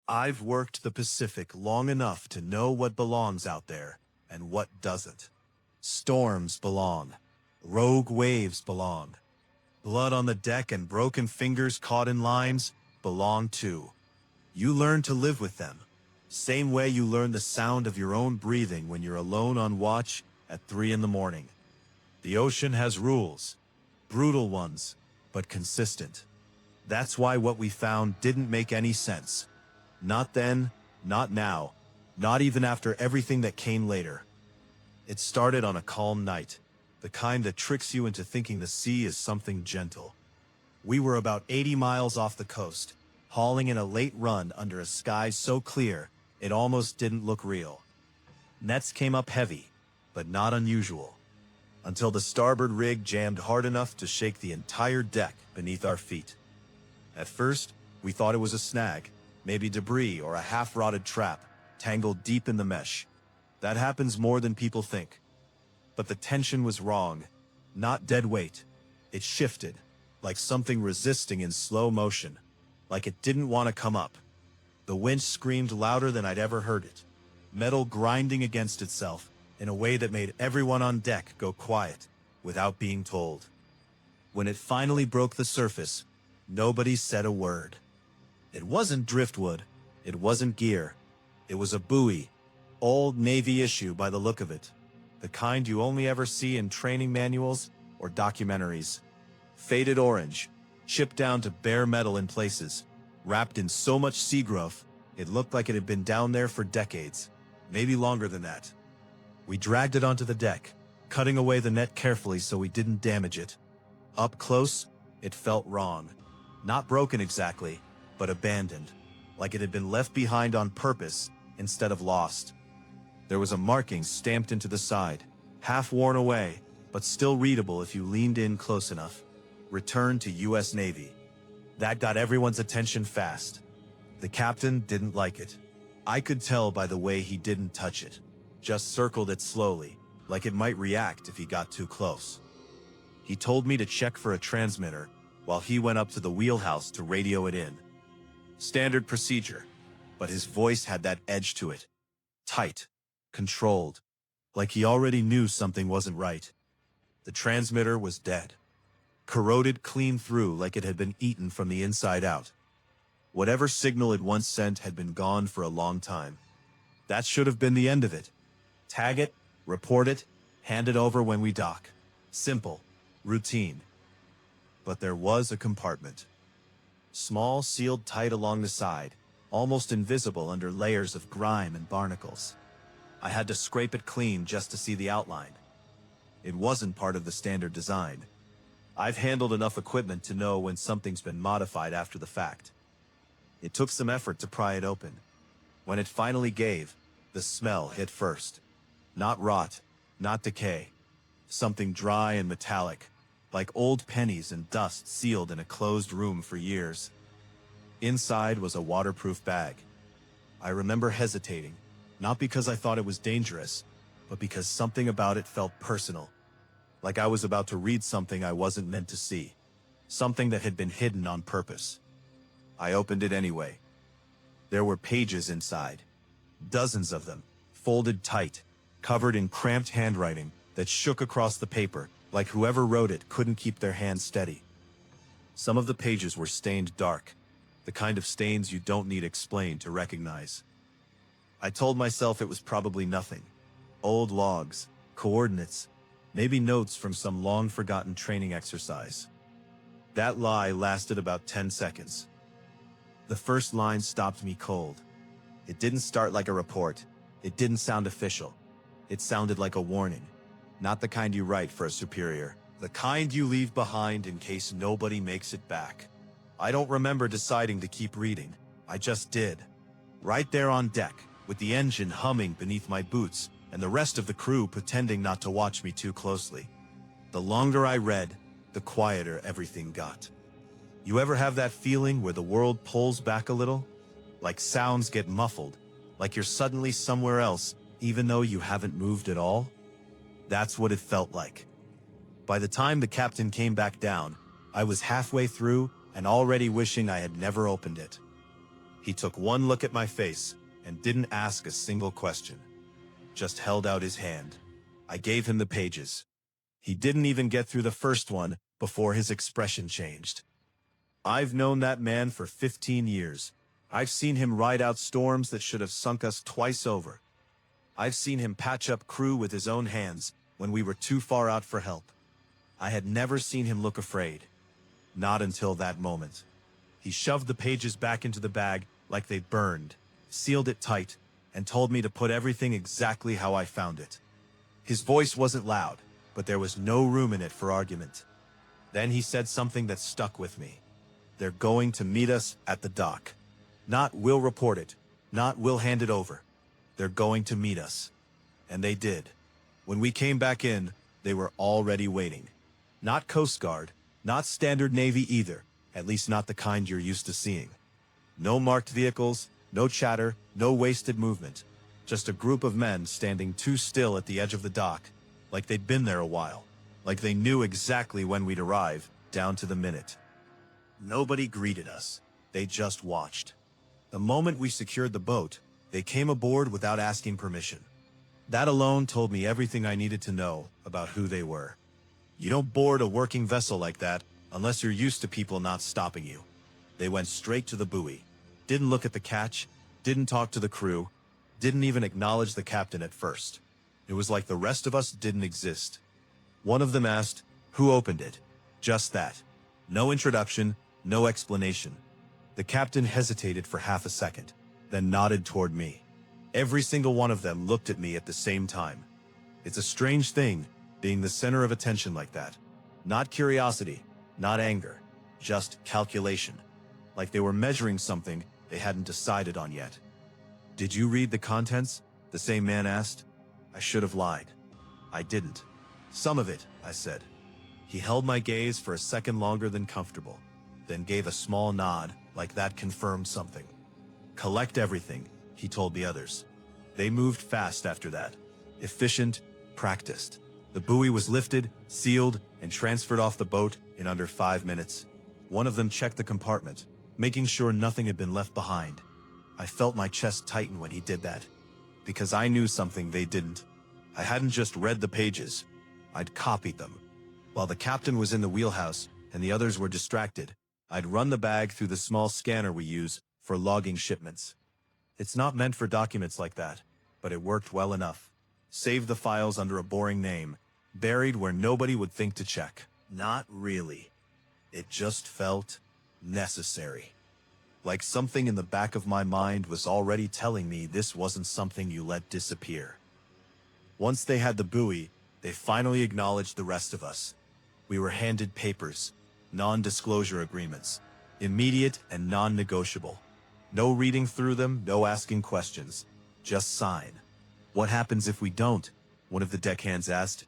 I've worked the Pacific long enough to know what belongs out there and what doesn't. Storms belong. Rogue waves belong. Blood on the deck and broken fingers caught in lines belong too. You learn to live with them. Same way you learn the sound of your own breathing when you're alone on watch at 3 in the morning. The ocean has rules. Brutal ones, but consistent. That's why what we found didn't make any sense. Not then, not now, not even after everything that came later. It started on a calm night, the kind that tricks you into thinking the sea is something gentle. We were about 80 miles off the coast, hauling in a late run under a sky so clear it almost didn't look real. Nets came up heavy, but not unusual, until the starboard rig jammed hard enough to shake the entire deck beneath our feet. At first, we thought it was a snag, maybe debris or a half-rotted trap, tangled deep in the mesh. That happens more than people think. But the tension was wrong. Not dead weight. It shifted, like something resisting in slow motion, like it didn't want to come up. The winch screamed louder than I'd ever heard it, metal grinding against itself in a way that made everyone on deck go quiet, without being told. When it finally broke the surface, nobody said a word. It wasn't driftwood, it wasn't gear, it was a buoy, old Navy issue by the look of it, the kind you only ever see in training manuals or documentaries. Faded orange, chipped down to bare metal in places, wrapped in so much sea growth, it looked like it had been down there for decades, maybe longer than that. We dragged it onto the deck, cutting away the net carefully so we didn't damage it. Up close, it felt wrong. Not broken exactly, but abandoned, like it had been left behind on purpose instead of lost. There was a marking stamped into the side, half worn away, but still readable if you leaned in close enough. Return to U.S. Navy. That got everyone's attention fast. The captain didn't like it. I could tell by the way he didn't touch it, just circled it slowly, like it might react if he got too close. He told me to check for a transmitter, while he went up to the wheelhouse to radio it in. Standard procedure, but his voice had that edge to it. Tight, controlled, like he already knew something wasn't right. The transmitter was dead. Corroded clean through like it had been eaten from the inside out. Whatever signal it once sent had been gone for a long time. That should have been the end of it. Tag it, report it, hand it over when we dock. Simple, routine. But there was a compartment. Small, sealed tight along the side, almost invisible under layers of grime and barnacles. I had to scrape it clean just to see the outline. It wasn't part of the standard design. I've handled enough equipment to know when something's been modified after the fact. It took some effort to pry it open. When it finally gave, the smell hit first. Not rot, not decay. Something dry and metallic, like old pennies and dust sealed in a closed room for years. Inside was a waterproof bag. I remember hesitating, not because I thought it was dangerous, but because something about it felt personal. Like I was about to read something I wasn't meant to see. Something that had been hidden on purpose. I opened it anyway. There were pages inside. Dozens of them, folded tight, covered in cramped handwriting that shook across the paper, like whoever wrote it couldn't keep their hands steady. Some of the pages were stained dark, the kind of stains you don't need explained to recognize. I told myself it was probably nothing. Old logs, coordinates, maybe notes from some long-forgotten training exercise. That lie lasted about 10 seconds. The first line stopped me cold. It didn't start like a report. It didn't sound official. It sounded like a warning. Not the kind you write for a superior. The kind you leave behind in case nobody makes it back. I don't remember deciding to keep reading. I just did. Right there on deck, with the engine humming beneath my boots, and the rest of the crew pretending not to watch me too closely. The longer I read, the quieter everything got. You ever have that feeling where the world pulls back a little? Like sounds get muffled, like you're suddenly somewhere else, even though you haven't moved at all? That's what it felt like. By the time the captain came back down, I was halfway through and already wishing I had never opened it. He took one look at my face and didn't ask a single question. Just held out his hand. I gave him the pages. He didn't even get through the first one before his expression changed. I've known that man for 15 years. I've seen him ride out storms that should have sunk us twice over. I've seen him patch up crew with his own hands when we were too far out for help. I had never seen him look afraid. Not until that moment. He shoved the pages back into the bag like they'd burned, sealed it tight, and told me to put everything exactly how I found it. His voice wasn't loud, but there was no room in it for argument. Then he said something that stuck with me. They're going to meet us at the dock. Not we'll report it, not we'll hand it over. They're going to meet us. And they did. When we came back in, they were already waiting. Not Coast Guard, not Standard Navy either, at least not the kind you're used to seeing. No marked vehicles, no chatter, no wasted movement. Just a group of men standing too still at the edge of the dock, like they'd been there a while, like they knew exactly when we'd arrive, down to the minute. Nobody greeted us. They just watched. The moment we secured the boat, they came aboard without asking permission. That alone told me everything I needed to know about who they were. You don't board a working vessel like that unless you're used to people not stopping you. They went straight to the buoy, didn't look at the catch, didn't talk to the crew, didn't even acknowledge the captain at first. It was like the rest of us didn't exist. One of them asked, "Who opened it?" Just that. No introduction, no explanation. The captain hesitated for half a second, then nodded toward me. Every single one of them looked at me at the same time. It's a strange thing, being the center of attention like that. Not curiosity, not anger, just calculation. Like they were measuring something they hadn't decided on yet. "Did you read the contents?" the same man asked. I should have lied. I didn't. "Some of it," I said. He held my gaze for a second longer than comfortable, then gave a small nod, like that confirmed something. "Collect everything," he told the others. They moved fast after that. Efficient, practiced. The buoy was lifted, sealed, and transferred off the boat in under 5 minutes. One of them checked the compartment, making sure nothing had been left behind. I felt my chest tighten when he did that, because I knew something they didn't. I hadn't just read the pages, I'd copied them. While the captain was in the wheelhouse and the others were distracted, I'd run the bag through the small scanner we use for logging shipments. It's not meant for documents like that, but it worked well enough. Saved the files under a boring name, buried where nobody would think to check. Not really. It just felt necessary. Like something in the back of my mind was already telling me this wasn't something you let disappear. Once they had the buoy, they finally acknowledged the rest of us. We were handed papers, non-disclosure agreements, immediate and non-negotiable. No reading through them, no asking questions, just sign. "What happens if we don't?" one of the deckhands asked.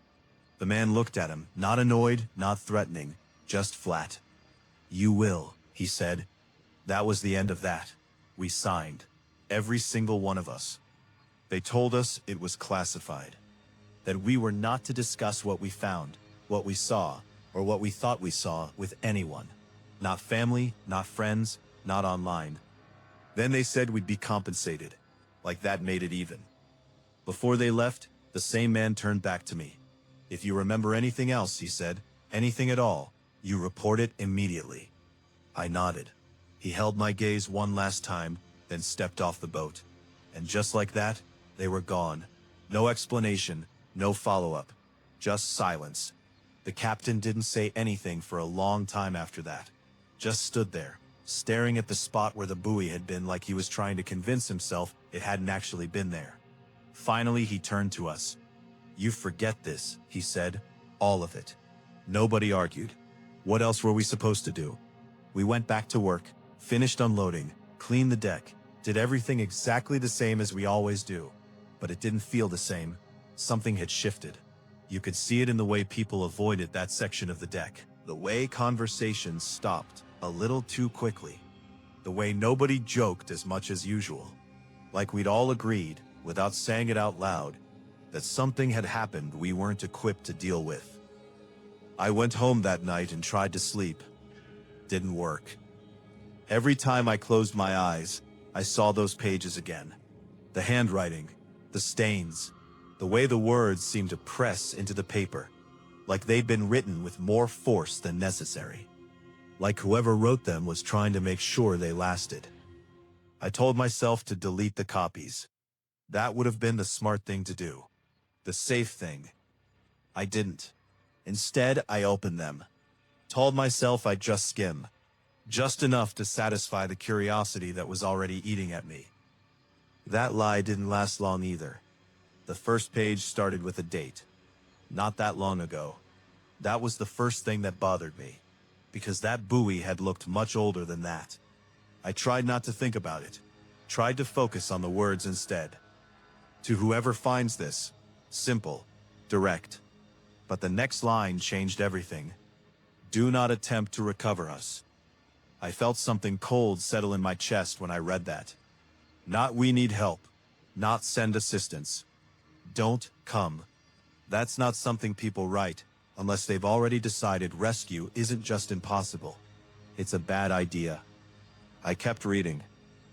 The man looked at him, not annoyed, not threatening, just flat. "You will," he said. That was the end of that. We signed. Every single one of us. They told us it was classified. That we were not to discuss what we found, what we saw, or what we thought we saw with anyone. Not family, not friends, not online. Then they said we'd be compensated. Like that made it even. Before they left, the same man turned back to me. "If you remember anything else," he said, "anything at all, you report it immediately." I nodded. He held my gaze one last time, then stepped off the boat. And just like that, they were gone. No explanation, no follow-up. Just silence. The captain didn't say anything for a long time after that. Just stood there, staring at the spot where the buoy had been like he was trying to convince himself it hadn't actually been there. Finally, he turned to us. "You forget this," he said. "All of it." Nobody argued. What else were we supposed to do? We went back to work, finished unloading, cleaned the deck, did everything exactly the same as we always do. But it didn't feel the same. Something had shifted. You could see it in the way people avoided that section of the deck. The way conversations stopped a little too quickly. The way nobody joked as much as usual. Like we'd all agreed, without saying it out loud, that something had happened we weren't equipped to deal with. I went home that night and tried to sleep. Didn't work. Every time I closed my eyes, I saw those pages again. The handwriting, the stains, the way the words seemed to press into the paper, like they'd been written with more force than necessary. Like whoever wrote them was trying to make sure they lasted. I told myself to delete the copies. That would have been the smart thing to do. The safe thing. I didn't. Instead, I opened them. Told myself I'd just skim. Just enough to satisfy the curiosity that was already eating at me. That lie didn't last long either. The first page started with a date. Not that long ago. That was the first thing that bothered me, because that buoy had looked much older than that. I tried not to think about it, tried to focus on the words instead. To whoever finds this, simple, direct. But the next line changed everything. Do not attempt to recover us. I felt something cold settle in my chest when I read that. Not we need help. Not send assistance. Don't come. That's not something people write, unless they've already decided rescue isn't just impossible. It's a bad idea. I kept reading.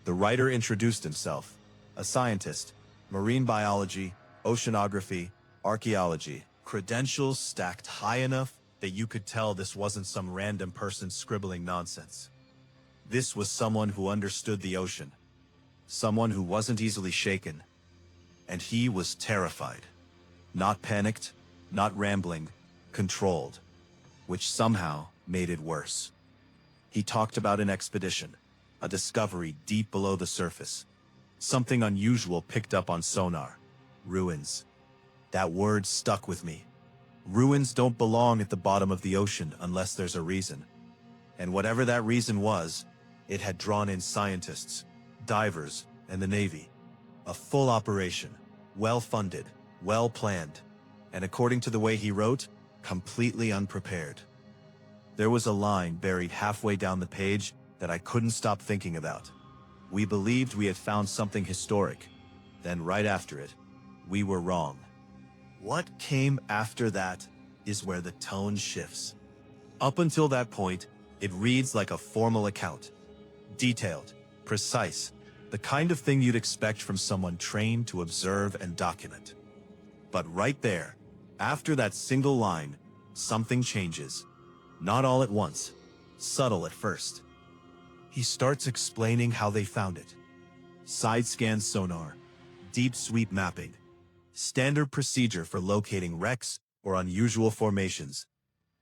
The writer introduced himself. A scientist. Marine biology, oceanography, archaeology. Credentials stacked high enough that you could tell this wasn't some random person scribbling nonsense. This was someone who understood the ocean. Someone who wasn't easily shaken. And he was terrified. Not panicked, not rambling, controlled. Which somehow made it worse. He talked about an expedition, a discovery deep below the surface. Something unusual picked up on sonar. Ruins. That word stuck with me. Ruins don't belong at the bottom of the ocean unless there's a reason. And whatever that reason was, it had drawn in scientists, divers, and the Navy. A full operation, well-funded, well-planned, and according to the way he wrote, completely unprepared. There was a line buried halfway down the page that I couldn't stop thinking about. We believed we had found something historic. Then right after it, we were wrong. What came after that is where the tone shifts. Up until that point, it reads like a formal account. Detailed, precise, the kind of thing you'd expect from someone trained to observe and document. But right there, after that single line, something changes. Not all at once, subtle at first. He starts explaining how they found it. Side-scan sonar, deep sweep mapping, standard procedure for locating wrecks or unusual formations.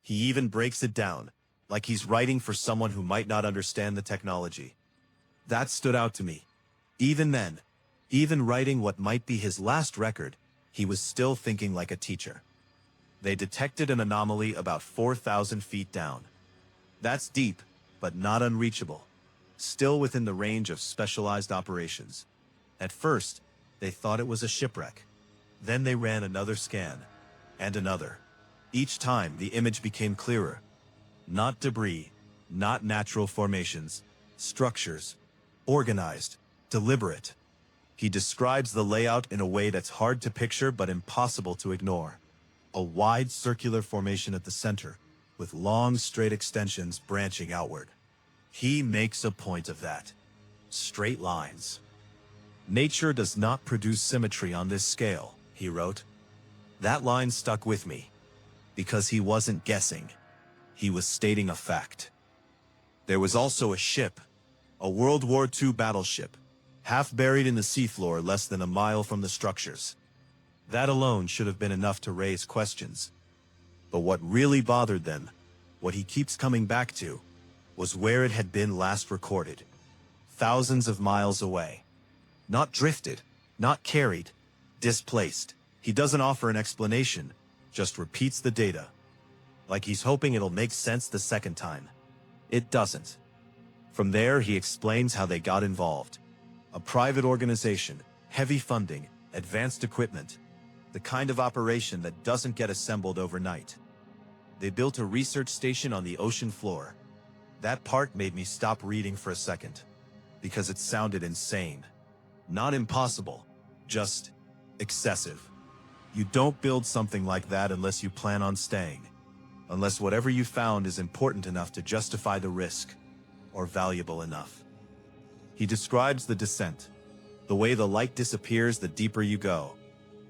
He even breaks it down, like he's writing for someone who might not understand the technology. That stood out to me. Even then, even writing what might be his last record, he was still thinking like a teacher. They detected an anomaly about 4,000 feet down. That's deep, but not unreachable. Still within the range of specialized operations. At first, they thought it was a shipwreck. Then they ran another scan, and another. Each time, the image became clearer. Not debris, not natural formations, structures, organized, deliberate. He describes the layout in a way that's hard to picture but impossible to ignore. A wide circular formation at the center, with long straight extensions branching outward. He makes a point of that. Straight lines. Nature does not produce symmetry on this scale, he wrote. That line stuck with me, because he wasn't guessing. He was stating a fact. There was also a ship, a World War II battleship, half buried in the seafloor less than a mile from the structures. That alone should have been enough to raise questions. But what really bothered them, what he keeps coming back to, was where it had been last recorded. Thousands of miles away. Not drifted, not carried, displaced. He doesn't offer an explanation, just repeats the data. Like he's hoping it'll make sense the second time. It doesn't. From there, he explains how they got involved. A private organization, heavy funding, advanced equipment. The kind of operation that doesn't get assembled overnight. They built a research station on the ocean floor. That part made me stop reading for a second, because it sounded insane. Not impossible, just excessive. You don't build something like that unless you plan on staying. Unless whatever you found is important enough to justify the risk, or valuable enough. He describes the descent, the way the light disappears the deeper you go,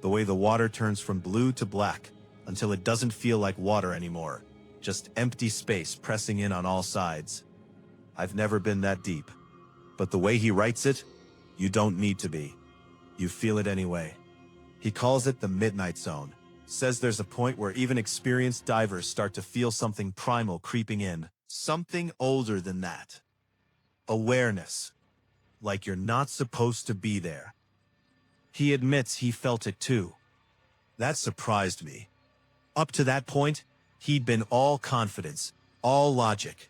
the way the water turns from blue to black until it doesn't feel like water anymore, just empty space pressing in on all sides. I've never been that deep, but the way he writes it, you don't need to be. You feel it anyway. He calls it the midnight zone, says there's a point where even experienced divers start to feel something primal creeping in, something older than that. Awareness, like you're not supposed to be there. He admits he felt it too. That surprised me. Up to that point, he'd been all confidence, all logic.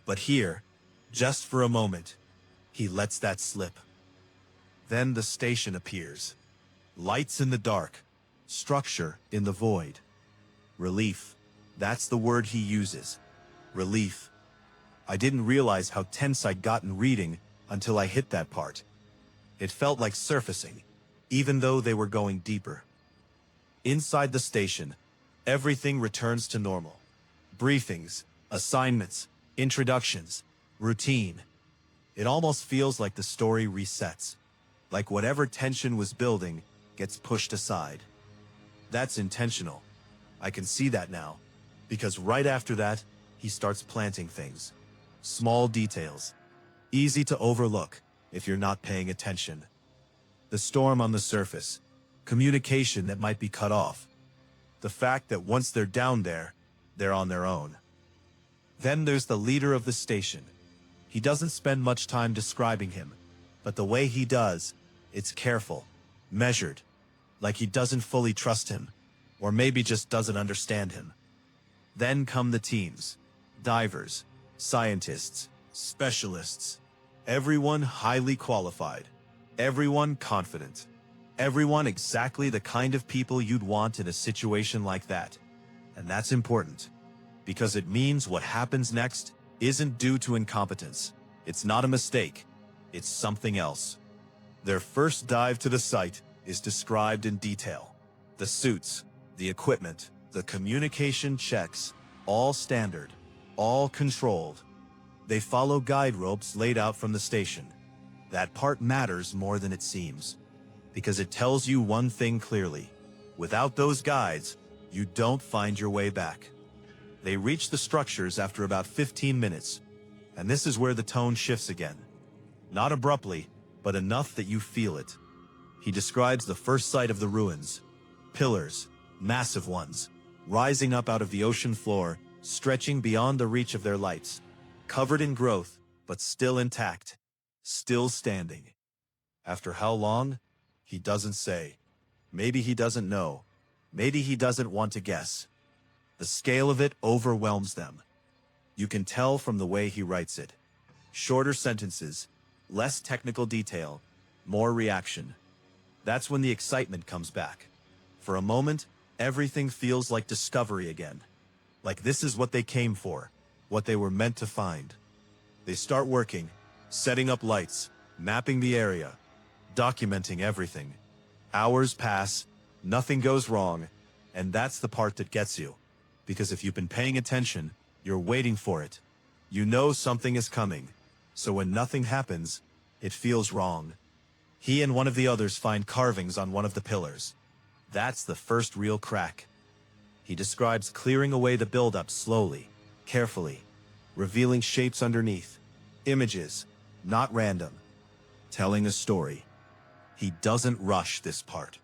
But here, just for a moment, he lets that slip. Then the station appears. Lights in the dark, structure in the void. Relief, that's the word he uses. Relief. I didn't realize how tense I'd gotten reading until I hit that part. It felt like surfacing, even though they were going deeper. Inside the station, everything returns to normal. Briefings, assignments, introductions, routine. It almost feels like the story resets, like whatever tension was building gets pushed aside. That's intentional. I can see that now, because right after that, he starts planting things. Small details, easy to overlook if you're not paying attention. The storm on the surface, communication that might be cut off, the fact that once they're down there, they're on their own. Then there's the leader of the station. He doesn't spend much time describing him, but the way he does, it's careful, measured, like he doesn't fully trust him, or maybe just doesn't understand him. Then come the teams, divers, scientists, specialists, everyone highly qualified, everyone confident, everyone exactly the kind of people you'd want in a situation like that. And that's important, because it means what happens next isn't due to incompetence. It's not a mistake. It's something else. Their first dive to the site is described in detail. The suits, the equipment, the communication checks, all standard, all controlled. They follow guide ropes laid out from the station. That part matters more than it seems, because it tells you one thing clearly. Without those guides, you don't find your way back. They reach the structures after about 15 minutes, and this is where the tone shifts again. Not abruptly, but enough that you feel it. He describes the first sight of the ruins. Pillars, massive ones, rising up out of the ocean floor, stretching beyond the reach of their lights. Covered in growth, but still intact. Still standing. After how long? He doesn't say. Maybe he doesn't know. Maybe he doesn't want to guess. The scale of it overwhelms them. You can tell from the way he writes it. Shorter sentences, less technical detail, more reaction. That's when the excitement comes back. For a moment, everything feels like discovery again. Like this is what they came for, what they were meant to find. They start working, setting up lights, mapping the area, documenting everything. Hours pass, nothing goes wrong, and that's the part that gets you. Because if you've been paying attention, you're waiting for it. You know something is coming, so when nothing happens, it feels wrong. He and one of the others find carvings on one of the pillars. That's the first real crack. He describes clearing away the buildup slowly, carefully, revealing shapes underneath, images, not random, telling a story. He doesn't rush this part.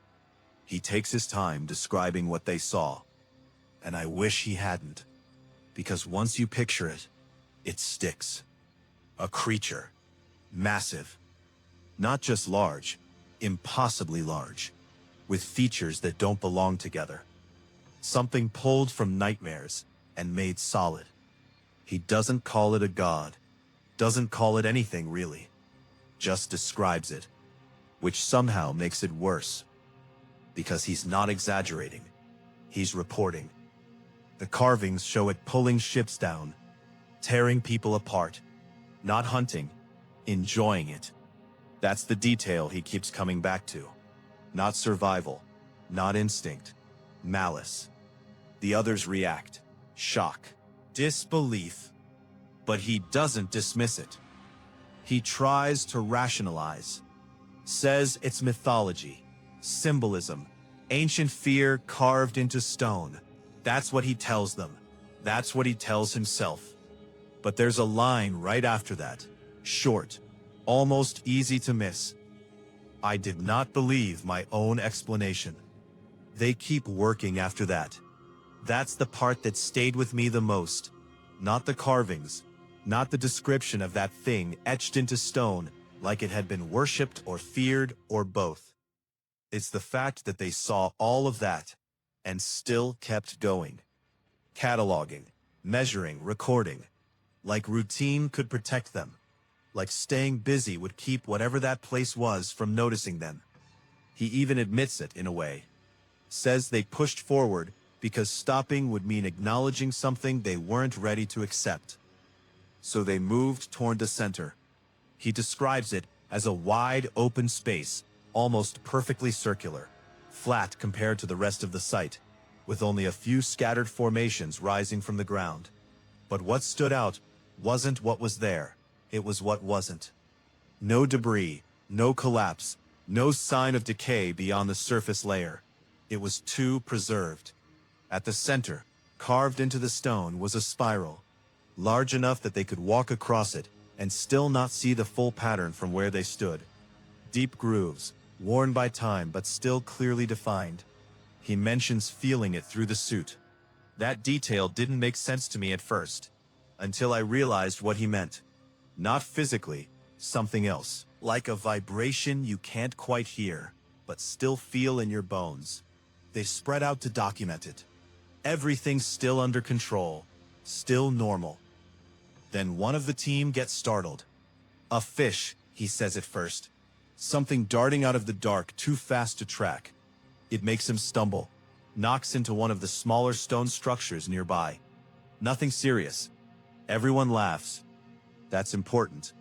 He takes his time describing what they saw. And I wish he hadn't, because once you picture it, it sticks. A creature, massive, not just large, impossibly large, with features that don't belong together. Something pulled from nightmares and made solid. He doesn't call it a god, doesn't call it anything really, just describes it, which somehow makes it worse. Because he's not exaggerating, he's reporting. The carvings show it pulling ships down, tearing people apart, not hunting, enjoying it. That's the detail he keeps coming back to. Not survival, not instinct, malice. The others react, shock, disbelief, but he doesn't dismiss it. He tries to rationalize. Says it's mythology, symbolism, ancient fear carved into stone. That's what he tells them. That's what he tells himself. But there's a line right after that. Short, almost easy to miss. I did not believe my own explanation. They keep working after that. That's the part that stayed with me the most. Not the carvings, not the description of that thing etched into stone like it had been worshipped or feared or both. It's the fact that they saw all of that and still kept going. Cataloging, measuring, recording. Like routine could protect them. Like staying busy would keep whatever that place was from noticing them. He even admits it in a way. Says they pushed forward because stopping would mean acknowledging something they weren't ready to accept. So they moved toward the center. He describes it as a wide open space, almost perfectly circular, flat compared to the rest of the site, with only a few scattered formations rising from the ground. But what stood out wasn't what was there, it was what wasn't. No debris, no collapse, no sign of decay beyond the surface layer. It was too preserved. At the center, carved into the stone, was a spiral, large enough that they could walk across it and still not see the full pattern from where they stood. Deep grooves, worn by time but still clearly defined. He mentions feeling it through the suit. That detail didn't make sense to me at first, until I realized what he meant. Not physically, something else. Like a vibration you can't quite hear, but still feel in your bones. They spread out to document it. Everything's still under control, still normal. Then one of the team gets startled. A fish, he says at first. Something darting out of the dark too fast to track. It makes him stumble, knocks into one of the smaller stone structures nearby. Nothing serious. Everyone laughs. That's important,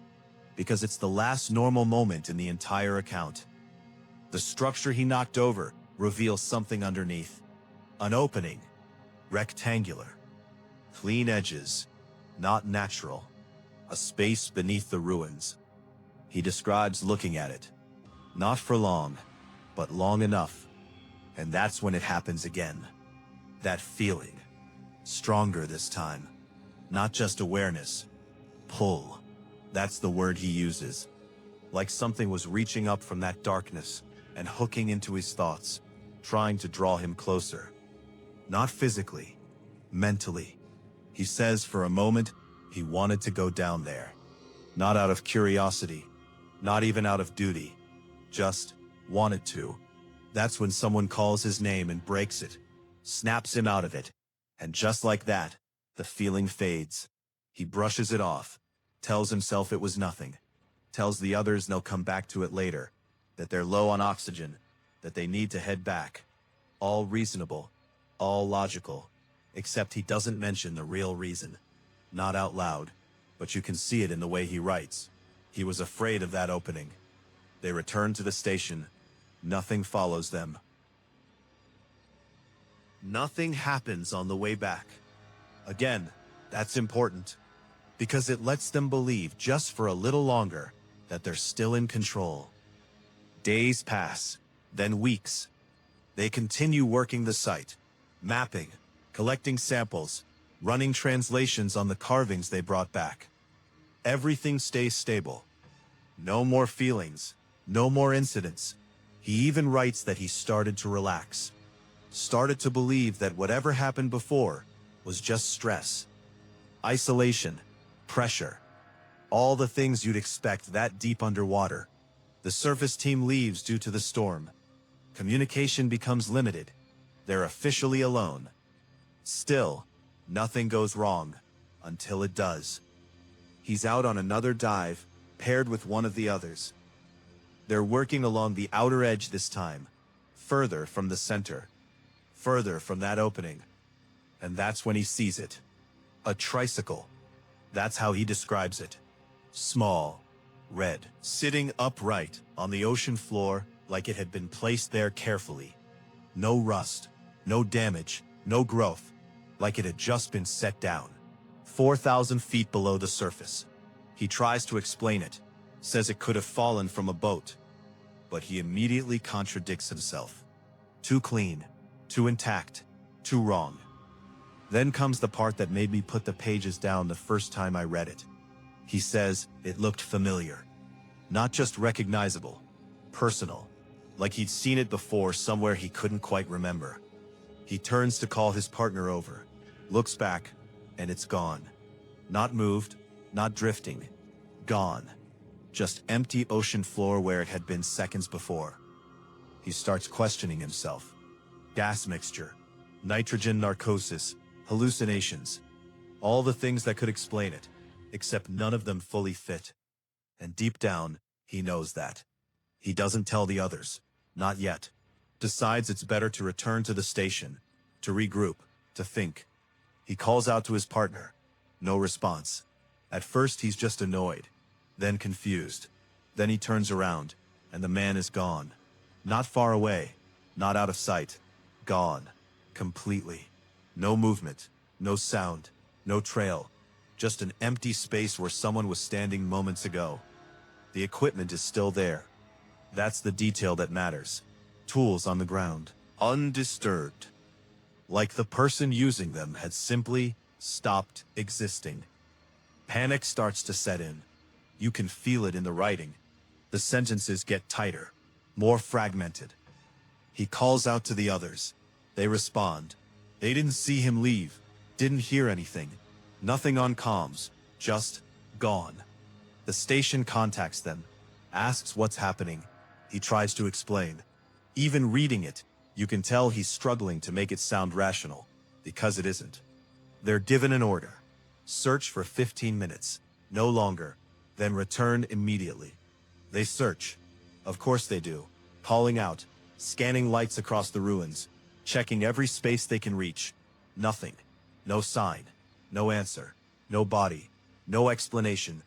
because it's the last normal moment in the entire account. The structure he knocked over reveals something underneath. An opening. Rectangular. Clean edges. Not natural. A space beneath the ruins. He describes looking at it. Not for long, but long enough. And that's when it happens again. That feeling. Stronger this time. Not just awareness. Pull. That's the word he uses. Like something was reaching up from that darkness and hooking into his thoughts, trying to draw him closer. Not physically, mentally. He says for a moment he wanted to go down there. Not out of curiosity, not even out of duty. Just wanted to. That's when someone calls his name and breaks it, snaps him out of it. And just like that, the feeling fades. He brushes it off, tells himself it was nothing, tells the others they'll come back to it later, that they're low on oxygen, that they need to head back. All reasonable, all logical, except he doesn't mention the real reason. Not out loud, but you can see it in the way he writes. He was afraid of that opening. They return to the station. Nothing follows them. Nothing happens on the way back. Again, that's important, because it lets them believe just for a little longer that they're still in control. Days pass, then weeks. They continue working the site, mapping, collecting samples, running translations on the carvings they brought back. Everything stays stable. No more feelings, no more incidents. He even writes that he started to relax, started to believe that whatever happened before was just stress, isolation, pressure, all the things you'd expect that deep underwater. The surface team leaves due to the storm. Communication becomes limited. They're officially alone. Still, nothing goes wrong until it does. He's out on another dive, paired with one of the others. They're working along the outer edge this time, further from the center, further from that opening. And that's when he sees it. A tricycle. That's how he describes it. Small, red, sitting upright on the ocean floor like it had been placed there carefully. No rust, no damage, no growth, like it had just been set down. 4,000 feet below the surface. He tries to explain it. says it could have fallen from a boat. But he immediately contradicts himself. Too clean, too intact, too wrong. Then comes the part that made me put the pages down the first time I read it. He says it looked familiar. Not just recognizable, personal, like he'd seen it before somewhere he couldn't quite remember. He turns to call his partner over, looks back, and it's gone. Not moved, not drifting, gone. Just empty ocean floor where it had been seconds before. He starts questioning himself. Gas mixture, nitrogen narcosis, hallucinations. All the things that could explain it, except none of them fully fit. And deep down, he knows that. He doesn't tell the others, not yet. Decides it's better to return to the station, to regroup, to think. He calls out to his partner. No response. At first he's just annoyed, then confused. Then he turns around, and the man is gone. Not far away, not out of sight. Gone. Completely. No movement, no sound, no trail. Just an empty space where someone was standing moments ago. The equipment is still there. That's the detail that matters. Tools on the ground, undisturbed. Like the person using them had simply stopped existing. Panic starts to set in. You can feel it in the writing. The sentences get tighter, more fragmented. He calls out to the others. They respond. They didn't see him leave, didn't hear anything. Nothing on comms, just gone. The station contacts them, asks what's happening. He tries to explain. Even reading it, you can tell he's struggling to make it sound rational, because it isn't. They're given an order. Search for 15 minutes, no longer, then return immediately. They search. Of course they do, calling out, scanning lights across the ruins, checking every space they can reach. Nothing. No sign. No answer. No body. No explanation.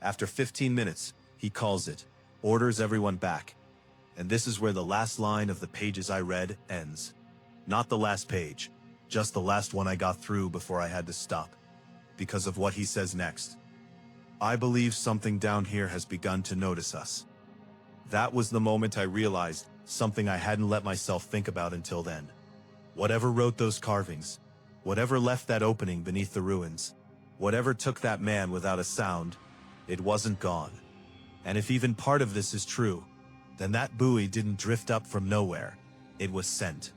After 15 minutes, he calls it, orders everyone back. And this is where the last line of the pages I read ends. Not the last page, just the last one I got through before I had to stop. Because of what he says next. I believe something down here has begun to notice us. That was the moment I realized something I hadn't let myself think about until then. Whatever wrote those carvings, whatever left that opening beneath the ruins, whatever took that man without a sound, it wasn't gone. And if even part of this is true, then that buoy didn't drift up from nowhere. It was sent.